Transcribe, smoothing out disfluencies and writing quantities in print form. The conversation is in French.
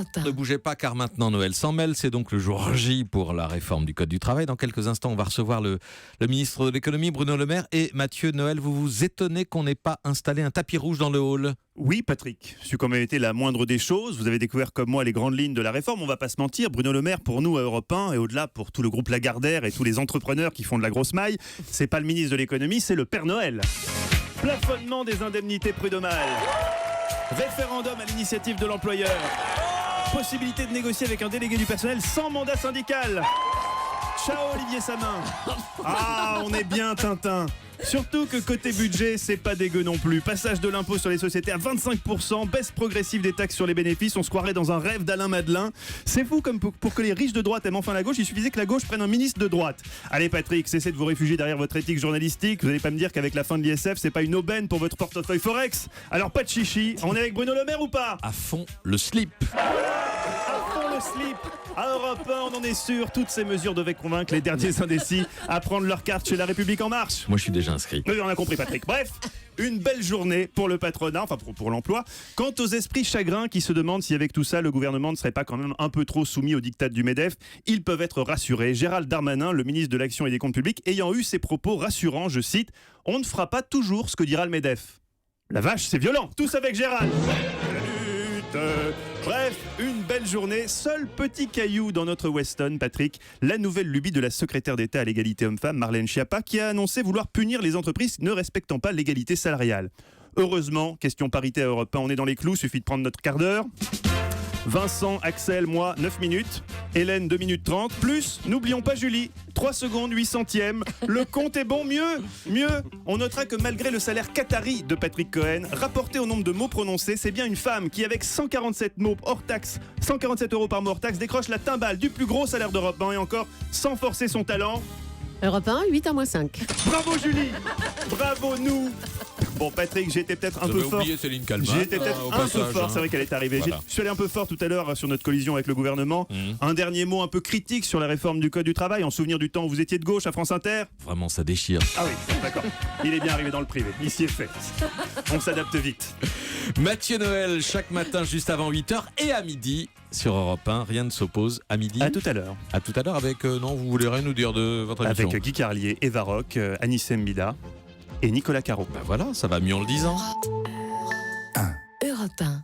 Europe 1. Ne bougez pas car maintenant Noël s'en mêle, c'est donc le jour J pour la réforme du Code du travail. Dans quelques instants, on va recevoir le ministre de l'économie, Bruno Le Maire. Et Mathieu Noël, vous vous étonnez qu'on n'ait pas installé un tapis rouge dans le hall? Oui, Patrick, ce qu'en été la moindre des choses. Vous avez découvert comme moi les grandes lignes de la réforme. On va pas se mentir, Bruno Le Maire, pour nous à Europe 1 et au-delà pour tout le groupe Lagardère et tous les entrepreneurs qui font de la grosse maille, c'est pas le ministre de l'économie, c'est le Père Noël. Plafonnement des indemnités prud'homales. Référendum à l'initiative de l'employeur. Possibilité de négocier avec un délégué du personnel sans mandat syndical. Ciao Olivier Samin. Ah, on est bien Tintin. Surtout que côté budget, c'est pas dégueu non plus. Passage de l'impôt sur les sociétés à 25%, baisse progressive des taxes sur les bénéfices, on se croirait dans un rêve d'Alain Madelin. C'est fou comme pour que les riches de droite aiment enfin la gauche, il suffisait que la gauche prenne un ministre de droite. Allez Patrick, cessez de vous réfugier derrière votre éthique journalistique, vous allez pas me dire qu'avec la fin de l'ISF, c'est pas une aubaine pour votre portefeuille Forex. Alors pas de chichi, on est avec Bruno Le Maire ou pas? À fond le slip. À fond le slip. À Europe 1, on en est sûr, toutes ces mesures devaient convaincre les derniers indécis à prendre leur carte chez La République En Marche. Moi, je suis déjà inscrit. Oui, on a compris Patrick. Bref, une belle journée pour le patronat, enfin pour l'emploi. Quant aux esprits chagrins qui se demandent si avec tout ça, le gouvernement ne serait pas quand même un peu trop soumis aux diktats du MEDEF, ils peuvent être rassurés. Gérald Darmanin, le ministre de l'Action et des Comptes Publics, ayant eu ses propos rassurants, je cite, « On ne fera pas toujours ce que dira le MEDEF ». La vache, c'est violent. Tous avec Gérald. Bref, une belle journée. Seul petit caillou dans notre Weston, Patrick, la nouvelle lubie de la secrétaire d'État à l'égalité homme-femme, Marlène Schiappa, qui a annoncé vouloir punir les entreprises ne respectant pas l'égalité salariale. Heureusement, question parité à Europe 1, on est dans les clous, suffit de prendre notre quart d'heure. Vincent, Axel, moi, 9 minutes. Hélène, 2 minutes 30. Plus, n'oublions pas Julie, 3 secondes, 8 centièmes. Le compte est bon, mieux. On notera que malgré le salaire qatari de Patrick Cohen, rapporté au nombre de mots prononcés, c'est bien une femme qui, avec 147 mots hors taxe, 147 € par mot hors taxe, décroche la timbale du plus gros salaire d'Europe 1 et encore, sans forcer son talent. Europe 1, 8h-5. Bravo Julie. Bravo nous. Bon Patrick, j'ai été peut-être un peu fort. Oublié Céline Calment. J'ai été peut-être un peu fort, c'est vrai qu'elle est arrivée. Voilà. Je suis allé un peu fort tout à l'heure sur notre collision avec le gouvernement. Un dernier mot un peu critique sur la réforme du Code du travail, en souvenir du temps où vous étiez de gauche à France Inter. Vraiment, ça déchire. Ah oui, d'accord. Il est bien arrivé dans le privé, ici est fait. On s'adapte vite. Mathieu Noël, chaque matin juste avant 8h et à midi sur Europe 1. Rien ne s'oppose à midi. À tout à l'heure. À tout à l'heure avec, non, vous voulez rien nous dire de votre émission? Avec Guy Carlier, Eva Rock, Anissé Mbida et Nicolas Caro. Ben voilà, ça va mieux en le disant. Europe 1.